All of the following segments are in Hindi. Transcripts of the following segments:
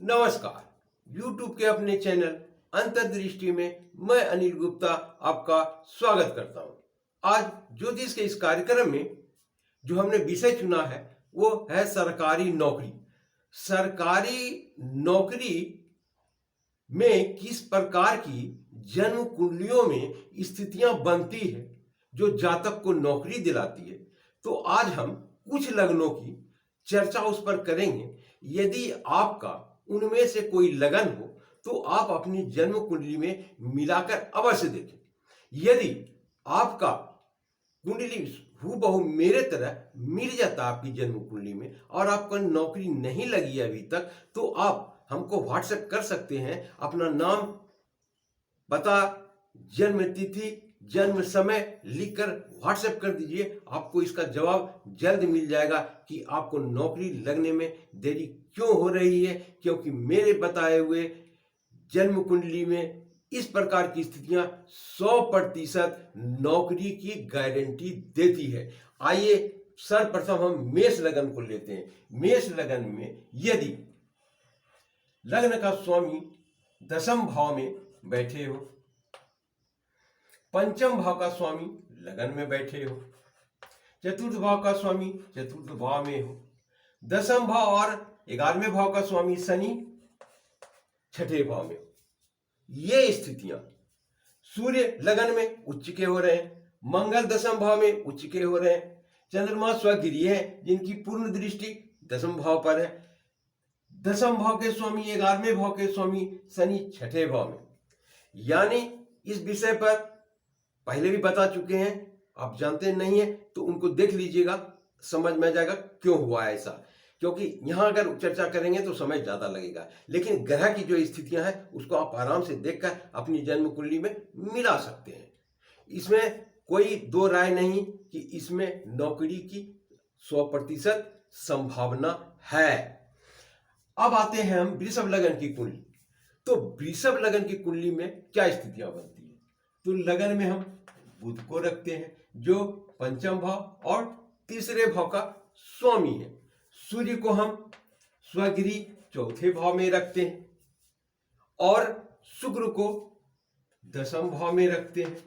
नमस्कार। YouTube के अपने चैनल अंतर्दृष्टि में मैं अनिल गुप्ता आपका स्वागत करता हूं। आज ज्योतिष के इस कार्यक्रम में जो हमने विषय चुना है वो है सरकारी नौकरी। सरकारी नौकरी में किस प्रकार की जन्म कुंडलियों में स्थितियां बनती है जो जातक को नौकरी दिलाती है। तो आज हम कुछ लग्नों की चर्चा उस पर करेंगे। यदि आपका उनमें से कोई लगन हो तो आप अपनी जन्म कुंडली में मिलाकर अवश्य देखें। यदि आपका कुंडली हूबहू मेरे तरह मिल जाता आपकी जन्म कुंडली में और आपका नौकरी नहीं लगी अभी तक, तो आप हमको व्हाट्सएप कर सकते हैं। अपना नाम, पता, जन्म तिथि, जन्म समय लिखकर व्हाट्सएप कर दीजिए। आपको इसका जवाब जल्द मिल जाएगा कि आपको नौकरी लगने में देरी क्यों हो रही है, क्योंकि मेरे बताए हुए जन्म कुंडली में इस प्रकार की स्थितियां 100% नौकरी की गारंटी देती है। आइए सर्वप्रथम हम मेष लगन को लेते हैं। मेष लगन में यदि लग्न का स्वामी दशम भाव में बैठे हो, पंचम भाव का स्वामी लगन में बैठे हो, चतुर्थ भाव का स्वामी चतुर्थ भाव में हो, दशम भाव और 11वें भाव का स्वामी शनि छठे भाव में हो, ये स्थितियां सूर्य लगन में उच्च के हो रहे हैं, मंगल दशम भाव में उच्च के हो रहे हैं, चंद्रमा स्वगृही है जिनकी पूर्ण दृष्टि दशम भाव पर है, दशम भाव के स्वामी 11वें भाव के स्वामी शनि छठे भाव में। यानी इस विषय पर पहले भी बता चुके हैं, आप जानते नहीं है तो उनको देख लीजिएगा, समझ में आ जाएगा क्यों हुआ ऐसा। क्योंकि यहां अगर चर्चा करेंगे तो समय ज्यादा लगेगा, लेकिन ग्रह की जो स्थितियां हैं उसको आप आराम से देखकर अपनी जन्म कुंडली में मिला सकते हैं। इसमें कोई दो राय नहीं कि इसमें नौकरी की 100% संभावना है। अब आते हैं हम वृषभ लगन की कुंडली। तो वृषभ लगन की कुंडली में क्या स्थितियां बनती है? तो लगन में हम बुध को रखते हैं जो पंचम भाव और तीसरे भाव का स्वामी है। सूर्य को हम स्वगृही चौथे भाव में रखते हैं और शुक्र को दशम भाव में रखते हैं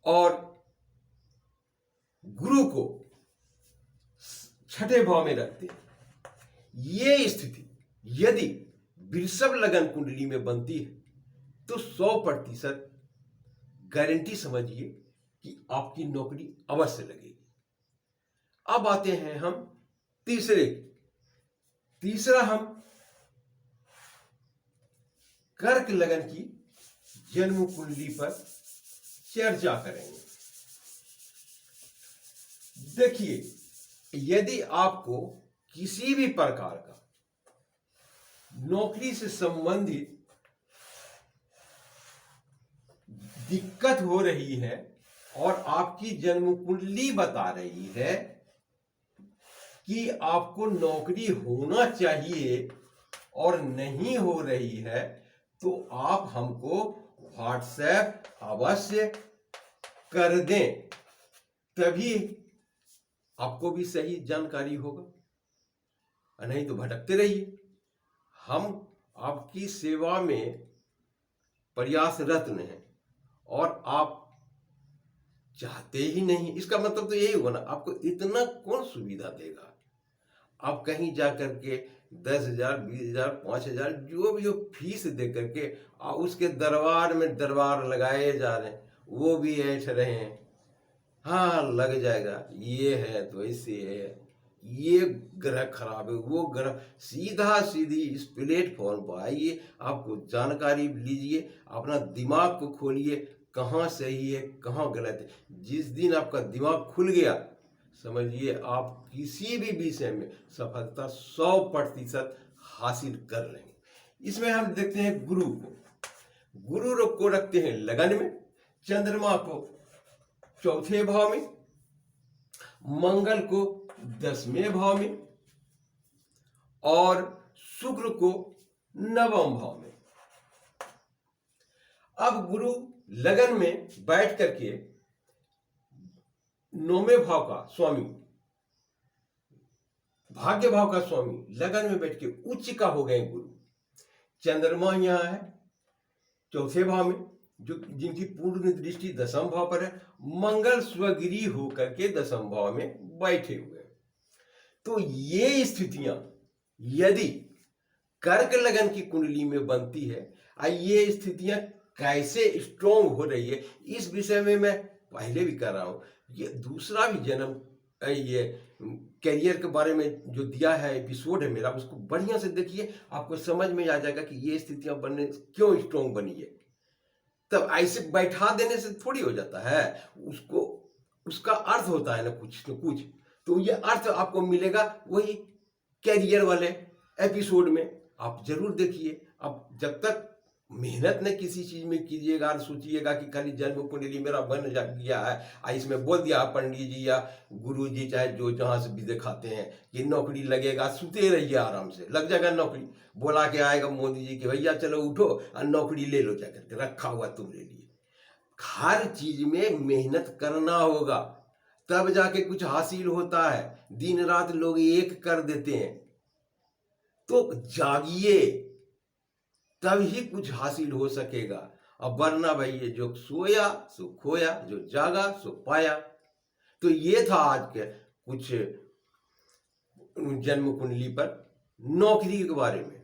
और गुरु को छठे भाव में रखते हैं। ये स्थिति यदि वृषभ लगन कुंडली में बनती है तो 100% गारंटी समझिए कि आपकी नौकरी अवश्य लगेगी। अब आते हैं हम तीसरा हम कर्क लगन की जन्म कुंडली पर चर्चा करेंगे। देखिए, यदि आपको किसी भी प्रकार का नौकरी से संबंधित दिक्कत हो रही है और आपकी जन्म कुंडली बता रही है कि आपको नौकरी होना चाहिए और नहीं हो रही है, तो आप हमको व्हाट्सएप अवश्य कर दें, तभी आपको भी सही जानकारी होगा, नहीं तो भटकते रहिए। हम आपकी सेवा में प्रयासरत हैं और आप चाहते ही नहीं। इसका मतलब तो यही होगा ना, आपको इतना कौन सुविधा देगा। आप कहीं जा करके 10,000, 20,000, 5,000 जो भी हो फीस दे करके उसके दरबार में दरबार लगाए जा रहे हैं, वो भी ऐठ रहे हैं, हाँ लग जाएगा, ये है तो ऐसे है, ये ग्रह खराब है, वो ग्रह। सीधा सीधी इस प्लेटफॉर्म पर आइए, आपको जानकारी लीजिए, अपना दिमाग को खोलिए, कहाँ सही है कहाँ गलत है। जिस दिन आपका दिमाग खुल गया, समझिए आप किसी भी विषय में सफलता 100% हासिल कर लेंगे। इसमें हम देखते हैं गुरु को रखते हैं लगन में, चंद्रमा को चौथे भाव में, मंगल को 10वें भाव में और शुक्र को 9वें भाव में। अब गुरु लगन में बैठ करके 9वें भाव का स्वामी भाग्य भाव का स्वामी लगन में बैठ के उच्च का हो गए गुरु। चंद्रमा यहाँ है चौथे भाव में, जो जिनकी पूर्ण दृष्टि दसम भाव पर है। मंगल स्वगृही होकर के दसम भाव में बैठे हुए। तो ये स्थितियां यदि कर्क लगन की कुंडली में बनती है, ये स्थितियां कैसे स्ट्रॉन्ग हो रही है, इस विषय में मैं पहले भी कर रहा हूं। ये दूसरा भी जन्म, ये कैरियर के बारे में जो दिया है एपिसोड है मेरा, उसको बढ़िया से देखिए, आपको समझ में आ जाएगा कि ये स्थितियां बनने क्यों स्ट्रॉन्ग बनी है। तब ऐसे बैठा देने से थोड़ी हो जाता है, उसको उसका अर्थ होता है ना कुछ न कुछ। तो ये अर्थ आपको मिलेगा वही कैरियर वाले एपिसोड में, आप जरूर देखिए। अब जब तक मेहनत न किसी चीज में कीजिएगा और सोचिएगा कि खाली जन्म कुंडली मेरा बन जा गया है, इसमें बोल दिया पंडित जी या गुरु जी चाहे जो जहां से भी दिखाते हैं कि नौकरी लगेगा, सुते रहिए आराम से, लग जाएगा नौकरी। बोला के आएगा मोदी जी कि भैया चलो उठो और नौकरी ले लो, जाकर के रखा हुआ तुम्हारे लिए। हर चीज में मेहनत करना होगा, तब जाके कुछ हासिल होता है। दिन रात लोग एक कर देते हैं, तो जागिए तब ही कुछ हासिल हो सकेगा। अब वरना भाई ये जो सोया सो खोया, जो जागा सो पाया। तो ये था आज के कुछ जन्म कुंडली पर नौकरी के बारे में।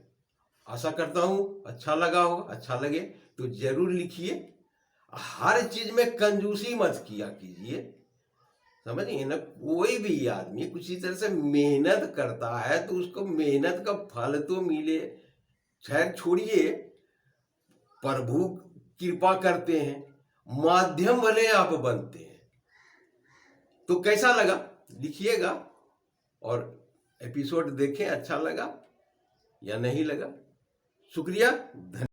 आशा करता हूं अच्छा लगा होगा। अच्छा लगे तो जरूर लिखिए। हर चीज में कंजूसी मत किया कीजिए, समझिए ना। कोई भी आदमी कुछ तरह से मेहनत करता है तो उसको मेहनत का फल तो मिले। खैर छोड़िए, प्रभु कृपा करते हैं, माध्यम भले आप बनते हैं। तो कैसा लगा लिखिएगा, और एपिसोड देखें अच्छा लगा या नहीं लगा। शुक्रिया, धन्यवाद।